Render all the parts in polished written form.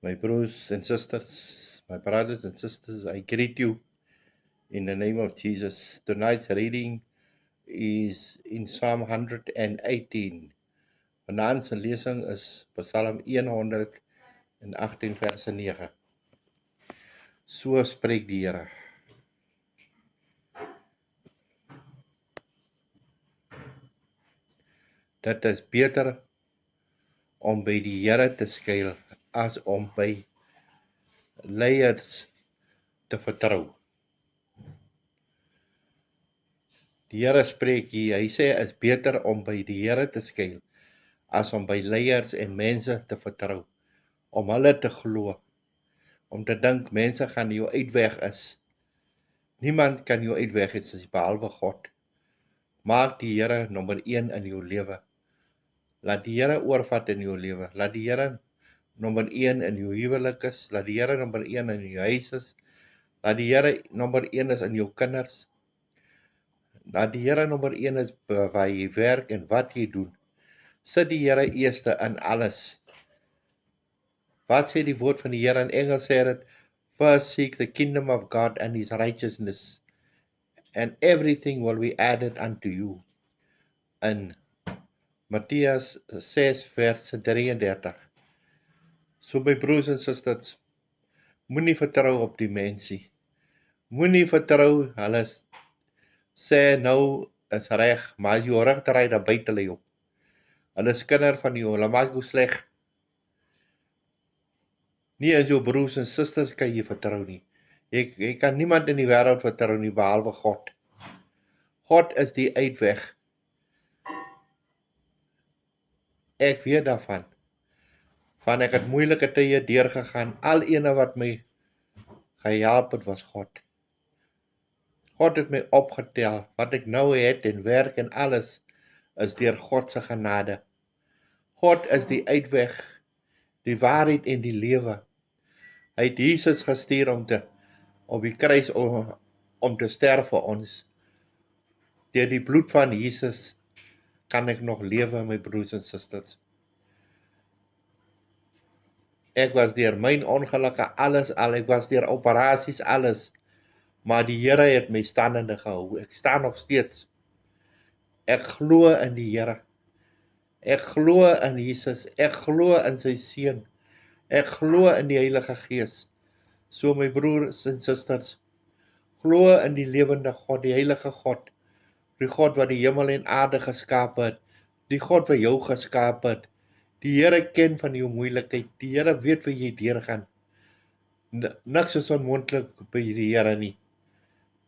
My brothers and sisters, my brothers and sisters, I greet you in the name of Jesus. Tonight's reading is in Psalm 118. Vanaand se lesing is Psalm 118 vers 9. So spreek die Here. Dit is beter om by die Here te skuil as om by leiers te vertrou. Die Here spreek hier, hy sê is beter om by die Here te skuil as om by leiers en mense te vertrou, om hulle te glo, om te dink mense gaan jou uitweg is. Niemand kan jou uitweg is behalwe God. Maak die Here nommer 1 in jou lewe. Laat die Here oorvat in jou lewe. Laat die Here nommer 1 in jou huwelik is. Laat die Here nommer 1 in jou huis is. Laat die Here nommer 1 is in jou kinders. Laat die Here nommer 1 is waar jy werk en wat jy doen. Sit die Here eerste in alles. Wat sê die woord van die Here in Engels sê dit? First seek the kingdom of God and his righteousness, and everything will be added unto you. In Mattheus 6 vers 33. So my broers en susters, moenie vertrou op die mensie. Moenie vertrou, hulle sê nou is reg, maar as jou rug draai, dan byt hulle jou. Hulle is kinder van jou, hulle maak jou sleg. Nie as jou broers en susters kan jy vertrou nie. Jy kan niemand in die wêreld vertrou nie, behalwe God. God is die uitweg. Ek weet daarvan. Van ek het moeilike tye deurgegaan, al ene wat my gehelp het was God. God het my opgetel, wat ek nou het en werk en alles, is deur God se genade. God is die uitweg, die waarheid en die lewe. Hy het Jesus gestuur op die kruis om te sterf vir ons. Deur die bloed van Jesus kan ek nog lewe, my broers en susters. Ek was deur myn ongelukke alles al, ek was deur operasies alles, maar die Here het my standende gehou. Ek staan nog steeds. Ek glo in die Here. Ek glo in Jesus. Ek glo in sy seun. Ek glo in die Heilige Gees. So my broers en susters, glo in die lewende God, die heilige God, die God wat die hemel en aarde geskaap het, die God wat jou geskaap het. Die Here ken van jou moeilikheid, die Here weet waar jy deurgaan. Niks is onmoontlik by die Here nie.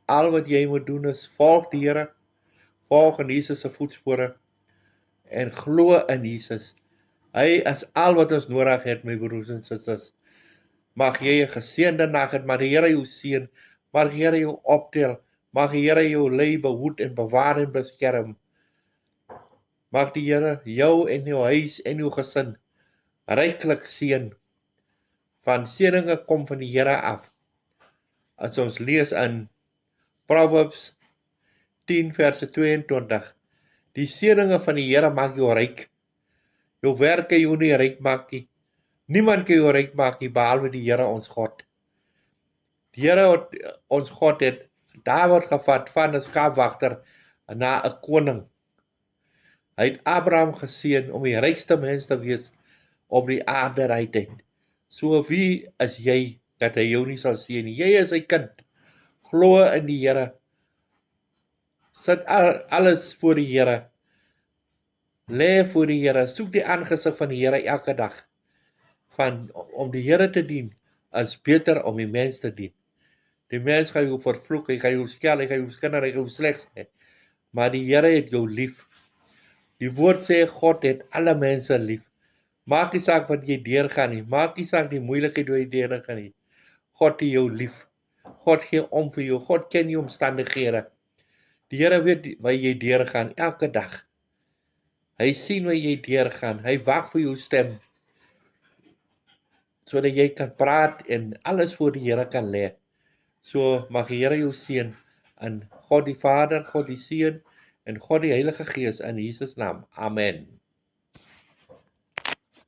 Al wat jy moet doen is volg die Here, volg in Jesus se voetspore en glo in Jesus. Hy is al wat ons nodig het, my broers en susters. Mag jy 'n geseënde nag hê, mag die Here jou seën, mag die Here jou optel, mag die Here jou lei, behoed en bewaar en beskerm. Mag die Here jou en jou huis en jou gesin ryklik seën. Van seëninge kom van die Here af. As ons lees in Proverbs 10 verse 22, die seëninge van die Here maak jou ryk. Jou werk kan jou nie ryk maak nie. Niemand kan jou ryk maak nie, behalwe die Here ons God. Die Here ons God het Dawid gevat van 'n skaapwagter na 'n koning. Hy het Abraham geseën om die rykste mens te wees op die aarde daai tyd. So wie is jy dat hy jou nie sal seën nie? Jy is sy kind. Glo in die Here. Sit alles voor die Here. Lê voor die Here. Soek die aangesig van die Here elke dag. Om die Here te dien is beter om die mens te dien. Die mens gaan jou vervloek, hy gaan jou skel, hy gaan jou skinder, hy gaan jou sleg sê. Maar die Here het jou lief. Die woord sê God het alle mense lief. Maak nie saak wat jy deurgaan nie. Maak nie saak die moeilikheid wat jy deurgaan nie. God het jou lief. God gee om vir jou. God ken jou omstandighede. Die Here weet waar jy deurgaan elke dag. Hy sien waar jy deurgaan. Hy wag vir jou stem, sodat jy kan praat en alles voor die Here kan lê. So mag die Here jou seën in God die Vader, God die Seun en God die Heilige Gees in Jesus naam. Amen.